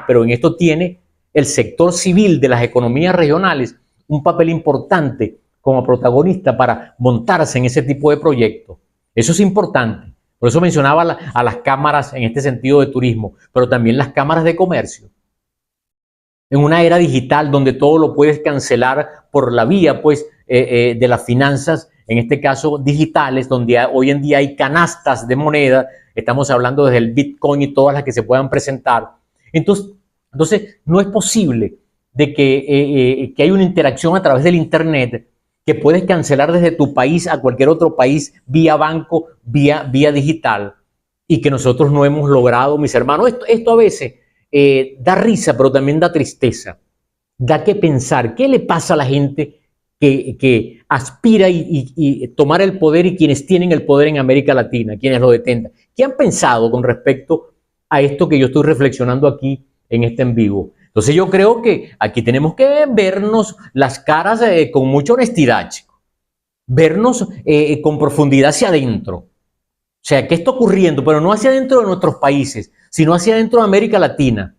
Pero en esto tiene el sector civil de las economías regionales un papel importante como protagonista para montarse en ese tipo de proyectos. Eso es importante. Por eso mencionaba a las cámaras en este sentido de turismo, pero también las cámaras de comercio. En una era digital donde todo lo puedes cancelar por la vía, pues, de las finanzas, en este caso digitales, donde hoy en día hay canastas de moneda, estamos hablando desde el Bitcoin y todas las que se puedan presentar. Entonces no es posible de que hay una interacción a través del Internet, que puedes cancelar desde tu país a cualquier otro país vía banco, vía digital, y que nosotros no hemos logrado, mis hermanos. Esto a veces da risa, pero también da tristeza. Da que pensar. ¿Qué le pasa a la gente que aspira y tomar el poder, y quienes tienen el poder en América Latina, quienes lo detentan? ¿Qué han pensado con respecto a esto que yo estoy reflexionando aquí en este en vivo? Entonces yo creo que aquí tenemos que vernos las caras con mucha honestidad, chicos. Vernos con profundidad hacia adentro. O sea, ¿qué está ocurriendo? Pero no hacia adentro de nuestros países, sino hacia adentro de América Latina.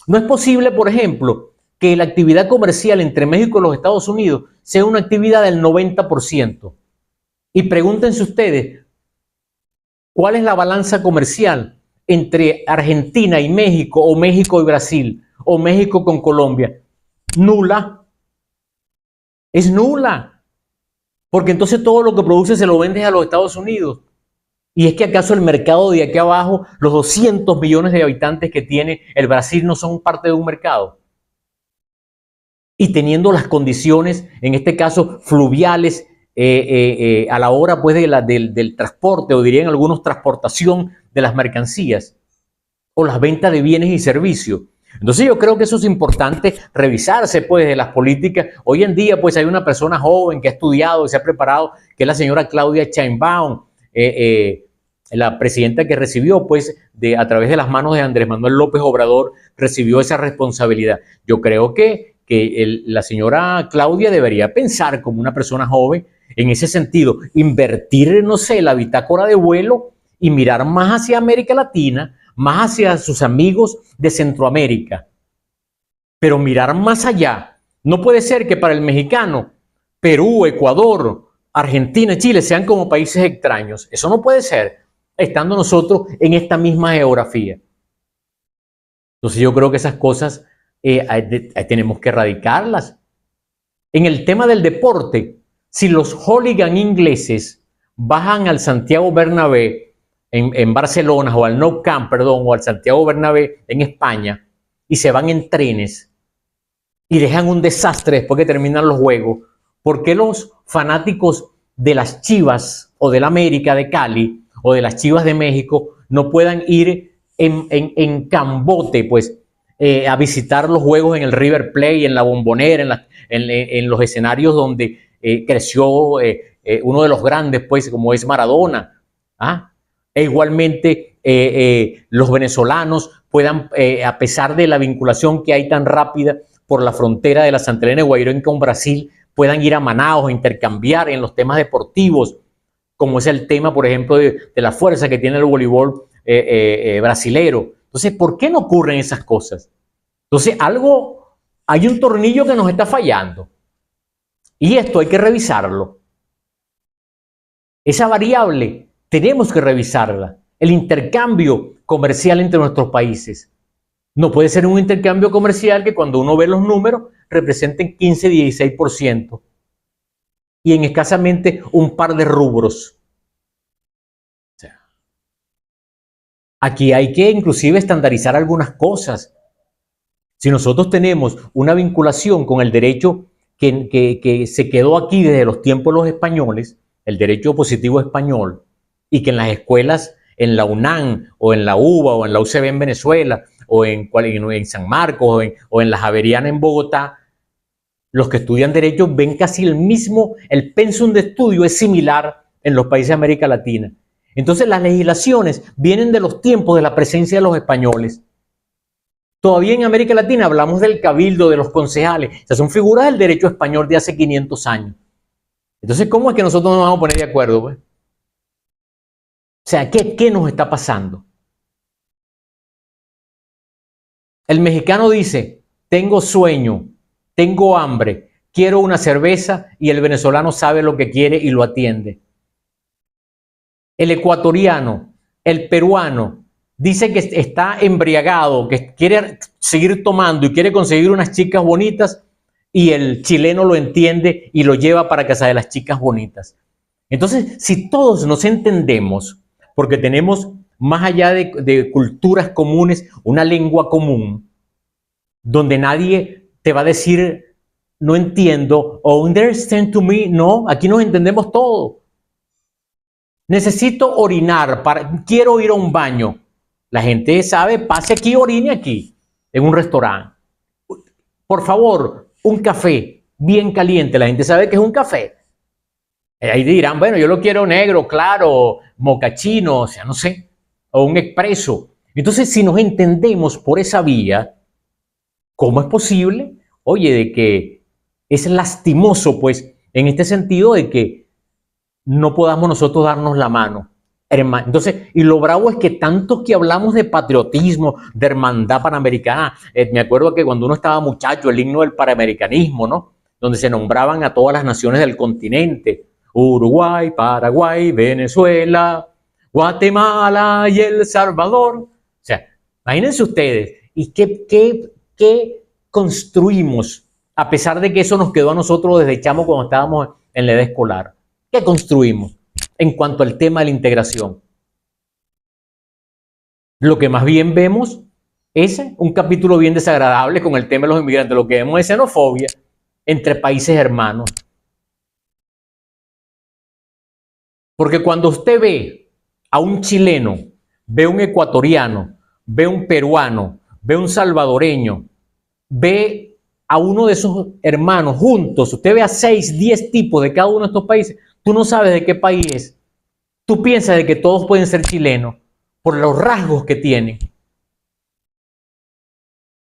No es posible, por ejemplo, que la actividad comercial entre México y los Estados Unidos sea una actividad del 90%. Y pregúntense ustedes, ¿cuál es la balanza comercial entre Argentina y México, o México y Brasil, o México con Colombia? Nula. Es nula. Porque entonces todo lo que produce se lo vende a los Estados Unidos. ¿Y es que acaso el mercado de aquí abajo, los 200 millones de habitantes que tiene el Brasil, no son parte de un mercado? Y teniendo las condiciones, en este caso fluviales, a la hora pues del transporte, o dirían algunos transportación de las mercancías, o las ventas de bienes y servicios. Entonces yo creo que eso es importante revisarse pues de las políticas. Hoy en día pues hay una persona joven que ha estudiado y se ha preparado, que es la señora Claudia Sheinbaum, la presidenta que recibió pues a través de las manos de Andrés Manuel López Obrador, recibió esa responsabilidad. Yo creo que la señora Claudia debería pensar como una persona joven en ese sentido, invertir, no sé, la bitácora de vuelo y mirar más hacia América Latina, más hacia sus amigos de Centroamérica, pero mirar más allá. No puede ser que para el mexicano Perú, Ecuador, Argentina y Chile sean como países extraños. Eso no puede ser. estando nosotros en esta misma geografía. Entonces yo creo que esas cosas tenemos que erradicarlas. En el tema del deporte, si los hooligan ingleses bajan al Santiago Bernabéu en Barcelona o al Nou Camp, perdón, o al Santiago Bernabéu en España y se van en trenes y dejan un desastre después que terminan los juegos, ¿por qué los fanáticos de las Chivas o del América de Cali o de las Chivas de México no puedan ir en cambote, pues, a visitar los juegos en el River Plate, en la Bombonera, en los escenarios donde creció uno de los grandes, pues, como es Maradona? ¿Ah? E igualmente los venezolanos puedan, a pesar de la vinculación que hay tan rápida por la frontera de la Santa Elena de Guairón con Brasil, puedan ir a Manaos a intercambiar en los temas deportivos, como es el tema, por ejemplo, de la fuerza que tiene el voleibol brasilero. Entonces, ¿por qué no ocurren esas cosas? Entonces, hay un tornillo que nos está fallando. Y esto hay que revisarlo. Esa variable tenemos que revisarla. El intercambio comercial entre nuestros países. No puede ser un intercambio comercial que cuando uno ve los números representen 15-16% y en escasamente un par de rubros. O sea, aquí hay que inclusive estandarizar algunas cosas. Si nosotros tenemos una vinculación con el derecho que se quedó aquí desde los tiempos de los españoles, el derecho positivo español, y que en las escuelas, en la UNAM o en la UBA o en la UCB en Venezuela o en San Marcos o en la Javeriana en Bogotá, los que estudian derecho ven casi el pensum de estudio es similar en los países de América Latina. Entonces las legislaciones vienen de los tiempos de la presencia de los españoles. Todavía en América Latina hablamos del cabildo, de los concejales. O sea, son figuras del derecho español de hace 500 años. Entonces, ¿cómo es que nosotros nos vamos a poner de acuerdo, pues? O sea, ¿qué nos está pasando? El mexicano dice, tengo sueño, tengo hambre, quiero una cerveza, y el venezolano sabe lo que quiere y lo atiende. El ecuatoriano, el peruano, dice que está embriagado, que quiere seguir tomando y quiere conseguir unas chicas bonitas, y el chileno lo entiende y lo lleva para casa de las chicas bonitas. Entonces, si todos nos entendemos, porque tenemos, más allá de culturas comunes, una lengua común, donde nadie te va a decir, no entiendo, o understand to me, no, aquí nos entendemos todos. Necesito orinar, quiero ir a un baño. La gente sabe, pase aquí, orine aquí, en un restaurante. Por favor, un café bien caliente, la gente sabe que es un café. Ahí dirán, bueno, yo lo quiero negro, claro, mocachino, o sea, no sé, o un expreso. Entonces, si nos entendemos por esa vía, ¿cómo es posible? Oye, de que es lastimoso, pues, en este sentido de que no podamos nosotros darnos la mano. Entonces, y lo bravo es que tanto que hablamos de patriotismo, de hermandad panamericana, me acuerdo que cuando uno estaba muchacho, el himno del panamericanismo, ¿no? Donde se nombraban a todas las naciones del continente, Uruguay, Paraguay, Venezuela, Guatemala y El Salvador. O sea, imagínense ustedes, ¿y qué construimos? A pesar de que eso nos quedó a nosotros desde chamo cuando estábamos en la edad escolar. ¿Qué construimos en cuanto al tema de la integración? Lo que más bien vemos es un capítulo bien desagradable con el tema de los inmigrantes. Lo que vemos es xenofobia entre países hermanos. Porque cuando usted ve a un chileno, ve a un ecuatoriano, ve a un peruano, ve a un salvadoreño, ve a uno de esos hermanos juntos, usted ve a 6, 10 tipos de cada uno de estos países, tú no sabes de qué país es. Tú piensas de que todos pueden ser chilenos por los rasgos que tienen.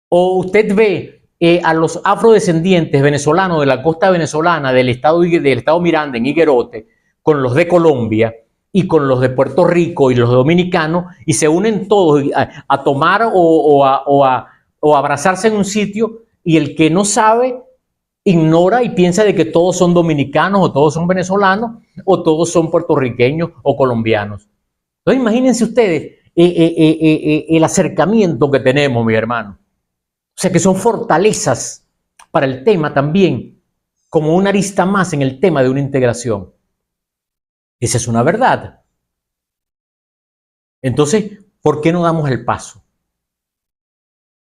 O usted ve a los afrodescendientes venezolanos de la costa venezolana, del estado Miranda en Higuerote, con los de Colombia y con los de Puerto Rico y los dominicanos, y se unen todos a tomar o a abrazarse en un sitio, y el que no sabe ignora y piensa de que todos son dominicanos o todos son venezolanos o todos son puertorriqueños o colombianos. Entonces imagínense ustedes el acercamiento que tenemos, mi hermano. O sea que son fortalezas para el tema también, como una arista más en el tema de una integración. Esa es una verdad. Entonces, ¿por qué no damos el paso?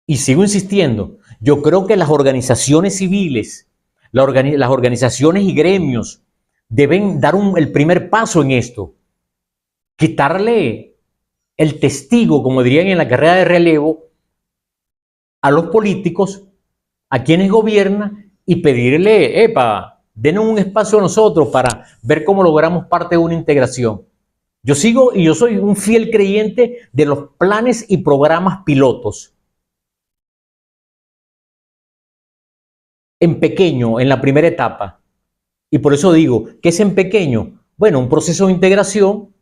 Y sigo insistiendo, yo creo que las organizaciones civiles, las organizaciones y gremios deben dar el primer paso en esto. Quitarle el testigo, como dirían en la carrera de relevo, a los políticos, a quienes gobiernan, y pedirle, epa, denos un espacio a nosotros para ver cómo logramos parte de una integración. Yo sigo y yo soy un fiel creyente de los planes y programas pilotos. En pequeño, en la primera etapa. Y por eso digo, ¿qué es en pequeño? Bueno, un proceso de integración.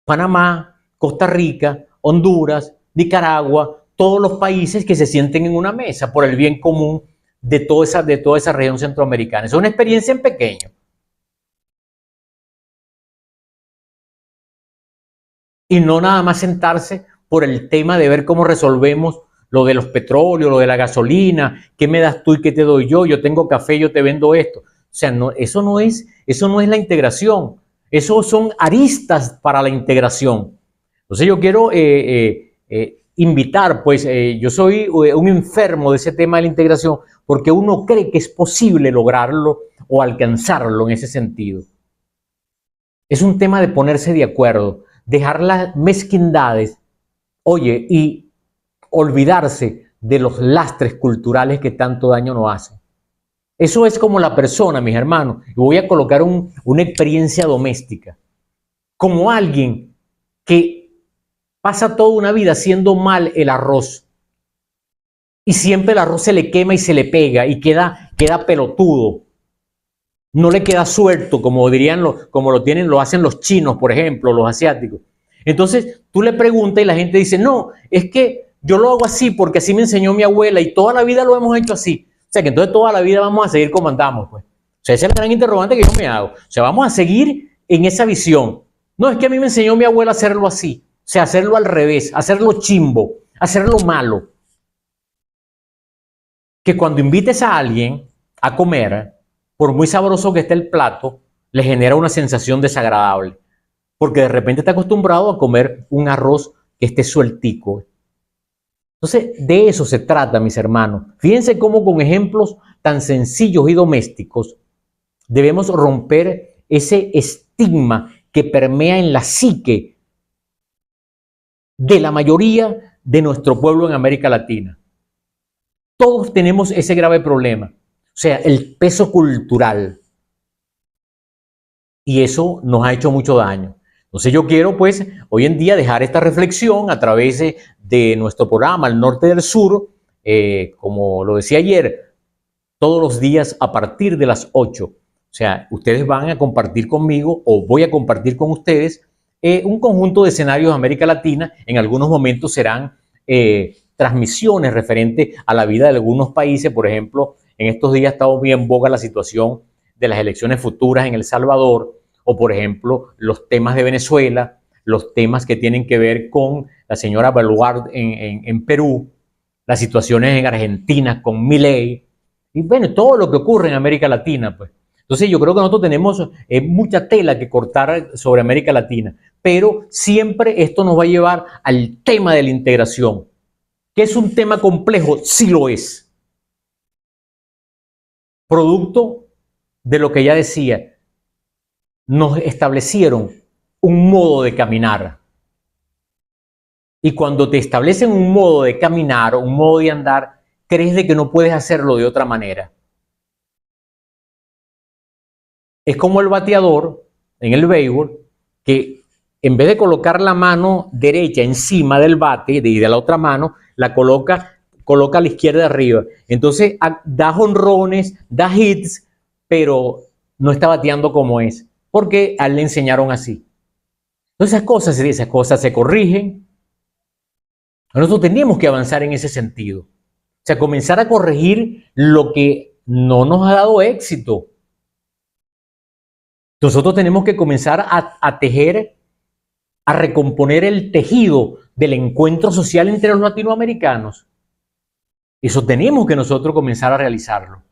Panamá, Costa Rica, Honduras, Nicaragua, todos los países que se sienten en una mesa por el bien común de toda esa región centroamericana. Es una experiencia en pequeño. Y no nada más sentarse por el tema de ver cómo resolvemos lo de los petróleos, lo de la gasolina, qué me das tú y qué te doy yo tengo café, yo te vendo esto. O sea, no, eso no es la integración, eso son aristas para la integración. Entonces yo quiero invitar, pues yo soy un enfermo de ese tema de la integración porque uno cree que es posible lograrlo o alcanzarlo en ese sentido. Es un tema de ponerse de acuerdo, dejar las mezquindades, oye, y olvidarse de los lastres culturales que tanto daño nos hacen. Eso es como la persona, mis hermanos, y voy a colocar una experiencia doméstica, como alguien que pasa toda una vida haciendo mal el arroz y siempre el arroz se le quema y se le pega y queda pelotudo. No le queda suelto, como dirían, como lo hacen los chinos, por ejemplo, los asiáticos. Entonces tú le preguntas y la gente dice, no, es que yo lo hago así porque así me enseñó mi abuela y toda la vida lo hemos hecho así. O sea que entonces toda la vida vamos a seguir como andamos, pues. O sea, esa es la gran interrogante que yo me hago. O sea, vamos a seguir en esa visión. No, es que a mí me enseñó mi abuela a hacerlo así. O sea, hacerlo al revés, hacerlo chimbo, hacerlo malo. Que cuando invites a alguien a comer, por muy sabroso que esté el plato, le genera una sensación desagradable. Porque de repente está acostumbrado a comer un arroz que esté sueltico. Entonces, de eso se trata, mis hermanos. Fíjense cómo con ejemplos tan sencillos y domésticos debemos romper ese estigma que permea en la psique de la mayoría de nuestro pueblo en América Latina. Todos tenemos ese grave problema, o sea, el peso cultural. Y eso nos ha hecho mucho daño. Entonces yo quiero, pues, hoy en día dejar esta reflexión a través de nuestro programa El Norte del Sur, como lo decía ayer, todos los días a partir de las 8. O sea, ustedes van a compartir conmigo o voy a compartir con ustedes un conjunto de escenarios de América Latina. En algunos momentos serán transmisiones referentes a la vida de algunos países. Por ejemplo, en estos días ha estado muy en boga la situación de las elecciones futuras en El Salvador, o por ejemplo, los temas de Venezuela, los temas que tienen que ver con la señora Baluard en Perú, las situaciones en Argentina con Milei, y bueno, todo lo que ocurre en América Latina, pues. Entonces yo creo que nosotros tenemos mucha tela que cortar sobre América Latina, pero siempre esto nos va a llevar al tema de la integración, que es un tema complejo, sí lo es. Producto de lo que ya decía, nos establecieron un modo de caminar. Y cuando te establecen un modo de caminar, un modo de andar, crees de que no puedes hacerlo de otra manera. Es como el bateador en el béisbol, que en vez de colocar la mano derecha encima del bate y de la otra mano, la coloca a la izquierda arriba. Entonces da jonrones, da hits, pero no está bateando como es, porque a él le enseñaron así. Entonces esas cosas se corrigen. Nosotros tenemos que avanzar en ese sentido. O sea, comenzar a corregir lo que no nos ha dado éxito. Nosotros tenemos que comenzar a tejer a recomponer el tejido del encuentro social entre los latinoamericanos. Eso tenemos que nosotros comenzar a realizarlo.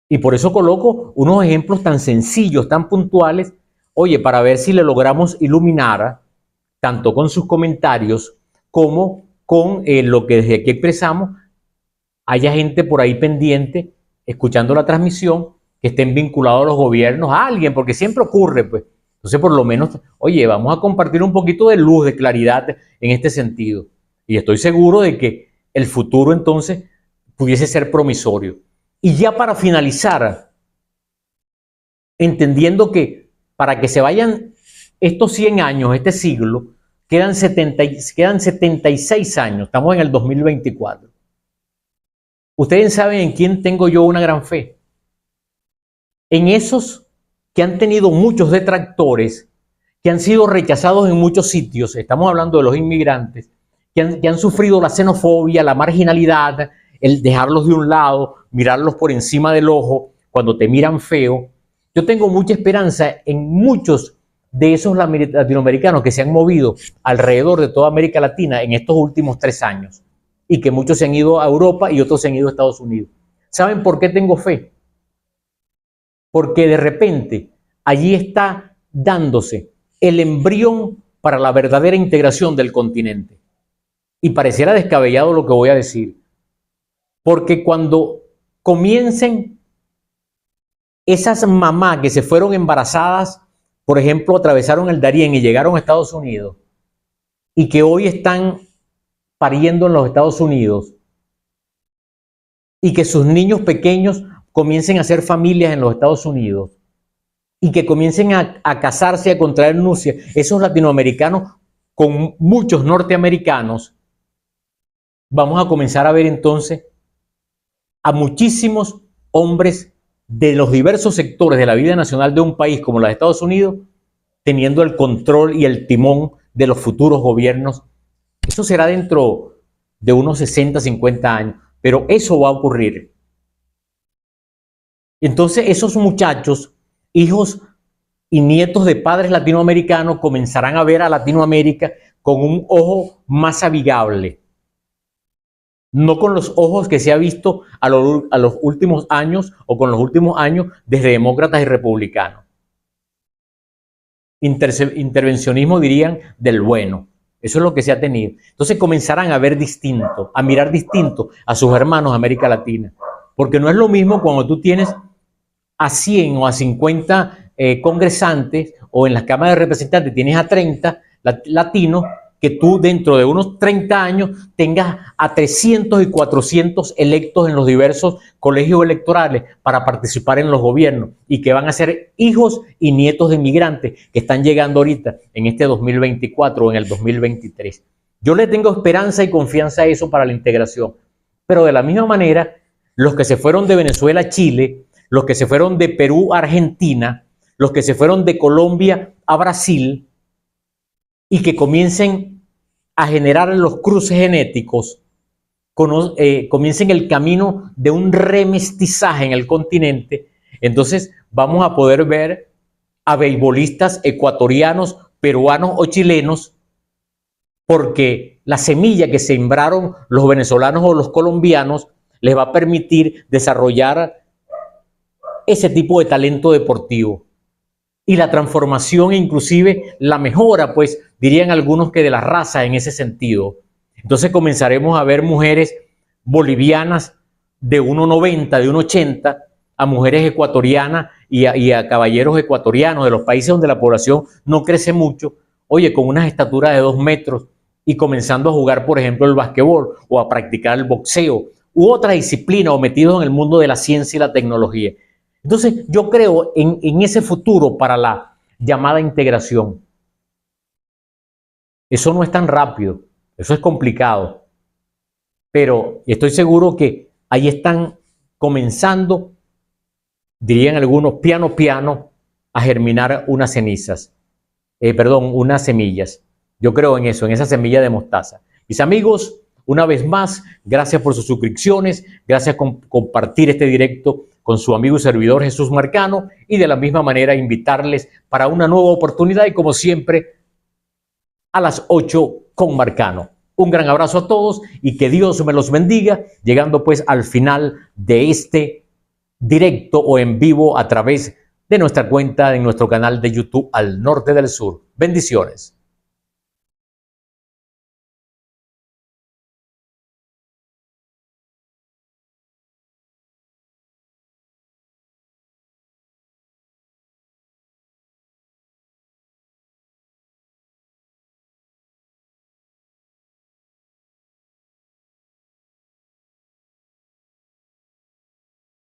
Y por eso coloco unos ejemplos tan sencillos, tan puntuales, oye, para ver si le logramos iluminar, tanto con sus comentarios como con lo que desde aquí expresamos, haya gente por ahí pendiente, escuchando la transmisión, que estén vinculados a los gobiernos, a alguien, porque siempre ocurre, pues. Entonces, por lo menos, oye, vamos a compartir un poquito de luz, de claridad en este sentido. Y estoy seguro de que el futuro, entonces, pudiese ser promisorio. Y ya para finalizar, entendiendo que para que se vayan estos 100 años, este siglo, quedan 76 años, estamos en el 2024. Ustedes saben en quién tengo yo una gran fe. En esos que han tenido muchos detractores, que han sido rechazados en muchos sitios, estamos hablando de los inmigrantes, que han sufrido la xenofobia, la marginalidad, el dejarlos de un lado, mirarlos por encima del ojo, cuando te miran feo. Yo tengo mucha esperanza en muchos de esos latinoamericanos que se han movido alrededor de toda América Latina en estos últimos 3 años y que muchos se han ido a Europa y otros se han ido a Estados Unidos. ¿Saben por qué tengo fe? Porque de repente allí está dándose el embrión para la verdadera integración del continente. Y pareciera descabellado lo que voy a decir, porque cuando comiencen esas mamás que se fueron embarazadas, por ejemplo, atravesaron el Darién y llegaron a Estados Unidos, y que hoy están pariendo en los Estados Unidos, y que sus niños pequeños comiencen a hacer familias en los Estados Unidos, y que comiencen a casarse, a contraer nupcias, esos latinoamericanos con muchos norteamericanos, vamos a comenzar a ver entonces a muchísimos hombres de los diversos sectores de la vida nacional de un país como los Estados Unidos teniendo el control y el timón de los futuros gobiernos. Eso será dentro de unos 60, 50 años, pero eso va a ocurrir. Entonces esos muchachos, hijos y nietos de padres latinoamericanos, comenzarán a ver a Latinoamérica con un ojo más amigable. No con los ojos que se ha visto a los últimos años o con los últimos años desde demócratas y republicanos. Intervencionismo, dirían, del bueno. Eso es lo que se ha tenido. Entonces comenzarán a ver distinto, a mirar distinto a sus hermanos de América Latina. Porque no es lo mismo cuando tú tienes a 100 o a 50 congresantes, o en las cámaras de representantes tienes a 30 latinos, que tú dentro de unos 30 años tengas a 300 y 400 electos en los diversos colegios electorales para participar en los gobiernos y que van a ser hijos y nietos de inmigrantes que están llegando ahorita en este 2024 o en el 2023. Yo le tengo esperanza y confianza a eso para la integración, pero de la misma manera, los que se fueron de Venezuela a Chile, los que se fueron de Perú a Argentina, los que se fueron de Colombia a Brasil, y que comiencen a generar los cruces genéticos, comiencen el camino de un remestizaje en el continente, entonces vamos a poder ver a beisbolistas ecuatorianos, peruanos o chilenos, porque la semilla que sembraron los venezolanos o los colombianos les va a permitir desarrollar ese tipo de talento deportivo. Y la transformación e inclusive la mejora, pues dirían algunos que de la raza en ese sentido. Entonces comenzaremos a ver mujeres bolivianas de 1,90, de 1,80, a mujeres ecuatorianas y a caballeros ecuatorianos de los países donde la población no crece mucho, oye, con unas estaturas de 2 metros y comenzando a jugar, por ejemplo, el basquetbol o a practicar el boxeo u otra disciplina o metidos en el mundo de la ciencia y la tecnología. Entonces, yo creo en ese futuro para la llamada integración. Eso no es tan rápido, eso es complicado, pero estoy seguro que ahí están comenzando, dirían algunos, piano piano, a germinar unas cenizas, unas semillas. Yo creo en eso, en esa semilla de mostaza. Mis amigos, una vez más, gracias por sus suscripciones, gracias por compartir este directo con su amigo y servidor Jesús Marcano, y de la misma manera invitarles para una nueva oportunidad y como siempre a las 8 con Marcano. Un gran abrazo a todos y que Dios me los bendiga, llegando pues al final de este directo o en vivo a través de nuestra cuenta en nuestro canal de YouTube Al Norte del Sur. Bendiciones.